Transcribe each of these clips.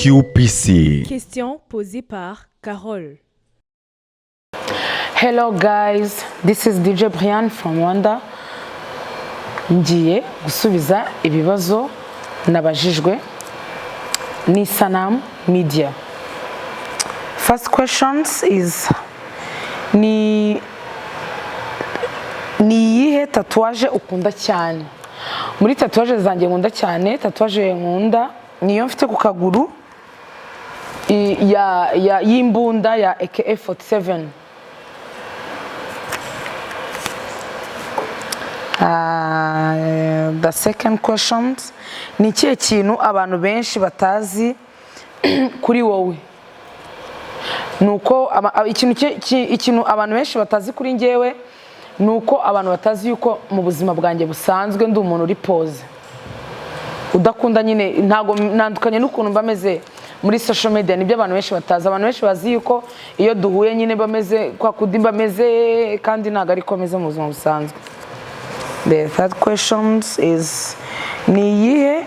QPC. Question posée par Carole. Hello guys, this is DJ Brian from Rwanda. Ngiye gusubiza ibibazo nabajijwe ni Sanam Media. First questions is ni iyihe tatuwaje ukunda cyane? Muri tatuwaje zanjye nkunda cyane, tatuwaje nkunda niyo mfite ku kaguru y'imbunda ya AK-47. The second question ni ikihe kintu abantu benshi batazi kuri wowe? Nuko ikintu abantu benshi batazi kuri njyewe nuko abantu batazi yuko mu buzima bwanjye busanzwe ndi umuntu uri pose udakunda nyine, ntago nandukanye n'ukuntu mbameze muri social media. Nibyo abantu benshi batazi. Abantu benshi bazi yuko iyo duhuye nyine bameze kwa kudi bameze, kandi ntago ari komeze mu buzima busanzwe. The third question is ni iyihe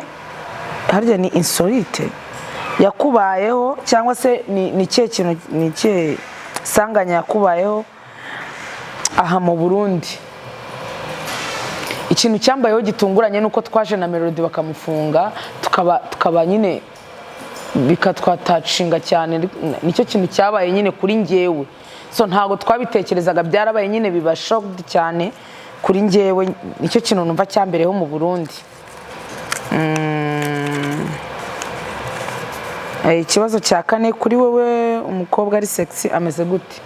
harya ni insolite yakubayeho cyangwa se ni ikihe kintu, ni ikihe sanganya yakubayeho aha mu Burundi? Ikintu cyambayeho gitunguranye nuko twaje na Melody bakamufunga, tukaba nyine bikatwatacinga cyane. Nicyo kintu cyabaye nyine kuri njyewe, so ntago twabitekerezaga, byarabaye nyine biba shocked cyane kuri njyewe. Nicyo kintu numva cyambereho mu Burundi. Ikibazo cya kane, kuri wowe umukobwa ari sexy ameze gute?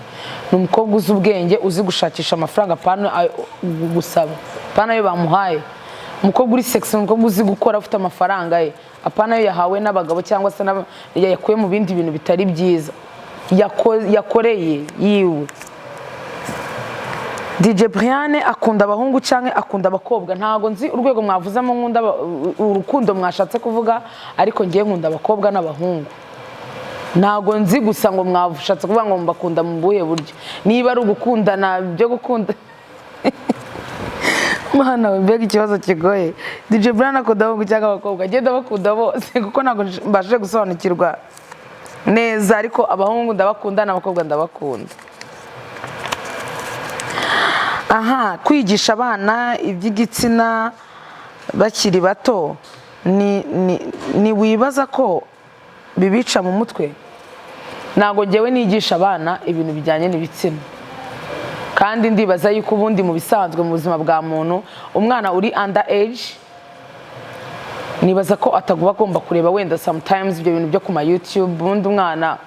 Ni umukobwa uzi ubwenge, uzi gushakisha amafaranga, pana gusaba, pana yo bamuhaye. Umukobwa uri sexy, umukobwa uzi gukora, ufite amafaranga ye, apana yo yahawe n'abagabo cyangwa se yakuye mu bindi bintu bitari byiza, yakoreye yiwe. DJ Brian akunda abahungu cyangwa akunda abakobwa? Ntago nzi urwego mwavuzamo nkunda urukundo mwashatse kuvuga, ariko ngiye nkunda abakobwa n'abahungu. Ntago nzi gusa ngo mwashatse kuvuga ngo mbakunda mu buhe buryo. Niba ari ugukundana byo gukunda Mana we, mbega ikibazo kigoye. DJ Brian akunda abahungu cyangwa abakobwa? Ngenda bakunda bose kuko ntago mbashe gusobanukirwa neza, ariko abahungu ndabakunda n'abakobwa ndabakunda. Kwigisha abana iby'igitsina bakiri bato ni wibaza ko bibica mu mutwe? Ntago ngewe nigisha abana ibintu bijyanye n'ibitsina, kandi ndibaza yuko ubundi mu bisanzwe mu buzima bwa muntu umwana uri under age, nibaza ko ataguba agomba kureba wenda sometimes ibyo bintu byo ku ma YouTube. Ubundi umwana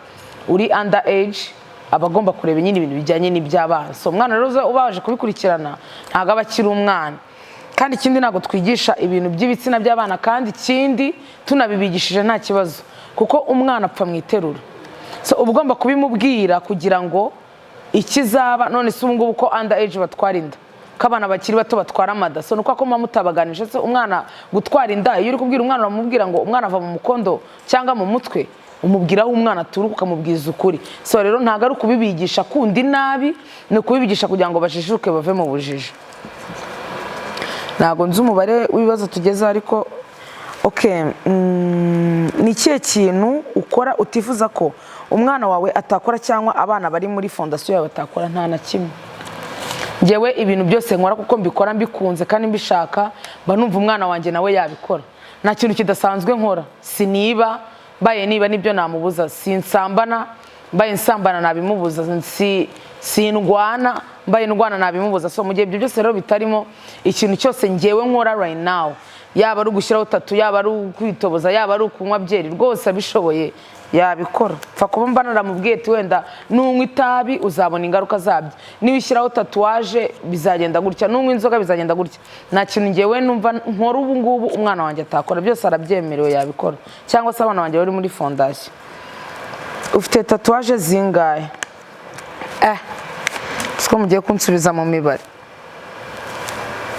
uri under age aba agomba kureba nyine ibintu bijyanye n'iby'abana. So umwana rero ubaje kubikurikirana ntago aba akiri umwana. Kandi ikindi ntago twigisha ibintu by'ibitsina by'abana, kandi ikindi tunabibigishije nta kibazo, kuko umwana apfa mu iterura. So uba ugomba kubimubwira kugira ngo ikizaba. None se ubungubu ko under age batwara inda, ko abana bakiri bato batwara amada, so nuko muba mutabaganije. Se umwana gutwara inda, iyo uri kubwira umwana uramubwira ngo umwana ava mu mukondo cyangwa mu mutwe, umubwira aho umwana aturuka ukamubwiza ukuri. So rero ntago ari kubibigisha kundi nabi, ni kubibigisha kugira ngo bashishuke bave mu bujiji. Ntago nzi umubare w'ibibazo tugeze, ariko okay. Ni ikihe kintu ukora utifuza ko umwana wawe atakora cyangwa abana bari muri fondasiyo yawe batakora? Nta na kimwe. Ngewe ibintu byose nkora kuko mbikora mbikunze kandi mbishaka, mba numva umwana wanjye nawe yabikora. Nta kintu kidasanzwe nkora. Siniba, mbaye niba nibyo namubuza. Sinsambana, mbaye nsambana nabimubuza. Sindwana, mbaye ndwana nabimubuza. So mu gihe ibyo byose rero bitarimo, ikintu cyose ngewe nkora right now, yaba ari ugushyiraho tatu, yaba ari ukwitoboza, yaba ari ukunywa byeri, rwose abishoboye yabikora. Pfa kuba mba naramubwiye ati wenda nunywa itabi uzabona ingaruka zabyo, niba ushyiraho tatuwaje bizagenda gutya, nunywa inzoga bizagenda gutya. Nta kintu ngewe numva nkora ubu ngubu umwana wanjye atakora. Byose arabyemerewe yabikora, cyangwa se abana banjye bari muri fondasiyo. Ufite tatuwaje zingahe? Siko mugiye kunsubiza mu mibare,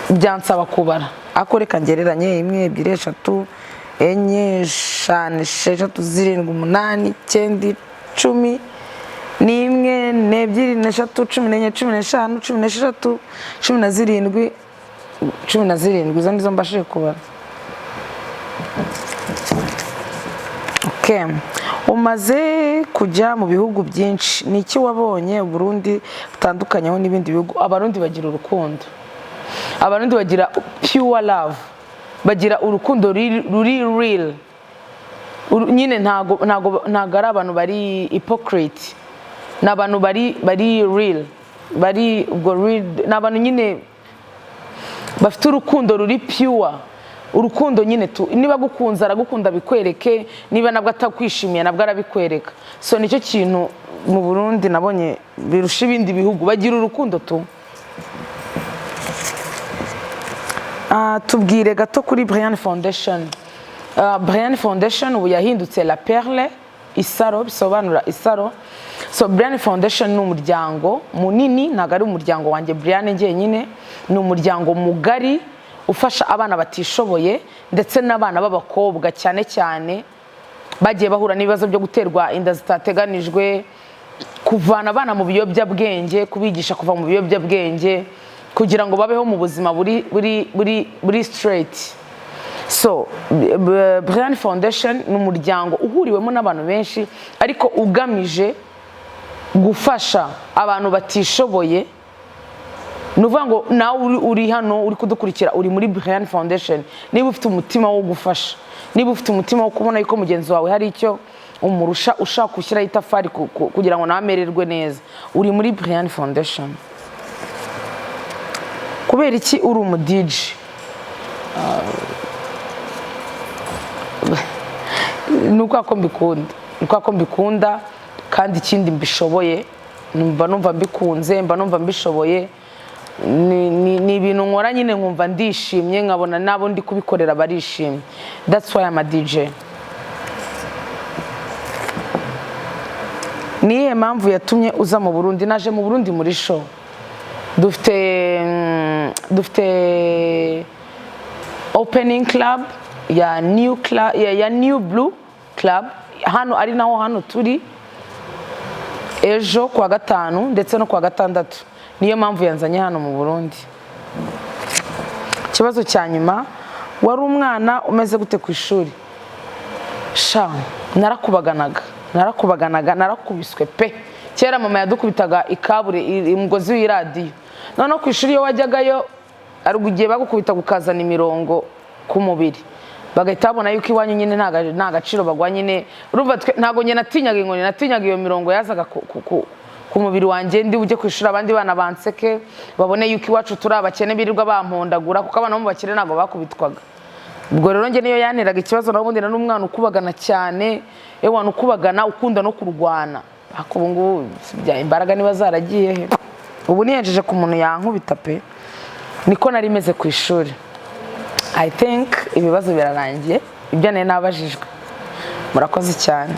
byansaba kubara. Ako reka ngereranye 1 2 3 4 5 6 7 8 9 10 10 n'imwe n'ebyiri n'eshatu 14 15 16 17 izo nizo mbashije kubara. Okay. umaze kujya mu bihugu byinshi, ni iki wabonye Burundi butandukanyeho n'ibindi bihugu? Abarundi bagira urukundo, Abarundi bagira pure love, bagira urukundo ruri real. Nyine ntago ari abantu bari hypocrite, ni abantu bari real, bari ubwo real, ni abantu nyine bafite urukundo ruri pure. Urukundo nyine niba gukunza aragukunda bikwereke, niba nabwo atakwishimiye nabwo arabikwereka. So nicyo kintu mu Burundi nabonye birusha ibindi bihugu, bagira urukundo tu. Tubwire gato kuri Brian Foundation. Brian Foundation ubu yahindutse La Perle, isaro, bisobanura isaro. So Brian Foundation ni umuryango munini, ntabwo ari umuryango wanjye Brian njyenyine, ni umuryango mugari ufasha abana batishoboye ndetse n'abana b'abakobwa cyane cyane bagiye bahura n'ibibazo byo guterwa inda zitateganijwe, kuvana abana mu biyobyabwenge, kubigisha kuva mu biyobyabwenge kugira ngo babeho mu buzima buri straight. So Brian Foundation ni umuryango uhuriwemo n'abantu benshi ariko ugamije gufasha abantu batishoboye. Nuvuga ngo nawe uri hano uri kudukurikira uri muri Brian Foundation, niba ufite umutima wo gufasha, niba ufite umutima wo kubona yuko mugenzi wawe hari icyo umurusha, ushaka gushyiraho itafari kugira ngo nawe amererwe neza, uri muri Brian Foundation. Kubera iki uri umu DJ? Nuko ako mbikunda kandi ikindi mbishoboye, numva mbikunze, mba numva mbishoboye. Ni ibintu nkora nyine nkumva ndishimye, nkabona nabo ndi kubikorera barishimye. That's why I'm a DJ. Niye mpamvu yatumye uza mu Burundi? Naje mu Burundi muri show. Dufite opening club ya New Blue Club hano, ari naho hano turi ejo kwa gatanu ndetse no kwa gatandatu. Niyo mpamvu yanzanye hano mu Burundi. Ikibazo cya nyuma, wari umwana umeze gute ku ishuri? Sha narakubaganaga, narakubiswe pe. Kera mama yadukubitaga ikabure, umugozi w'iradiyo. Noneho ku ishuri iyo wajyagayo arugiye bagukubita gukazana imirongo ku mubiri, bagahita babona yuko iwanyu nyine nta gaciro bagwa nyine. Urumva ntago nyine natinyaga inkoni, natinyaga iyo mirongo yazaga ku mubiri wanjye ndi ujye ku ishuri abandi bana banseke babone yuko iwacu turi abakene birirwa bampondagura, kuko abana bo mu bakene ntago bakubitwaga. Ubwo rero njye niyo yanteraga ikibazo, nabundi na n'umwana ukubagana cyane, ewana ukubagana ukunda no kurwana. Ubu ngubu imbaraga niba zaragiye he? Ubu niyenjeje ku muntu yankubita pe. Niko nari meze ku ishuri. I think ibibazo birarangiye, ibyo nari nabajijwe. Murakoze cyane.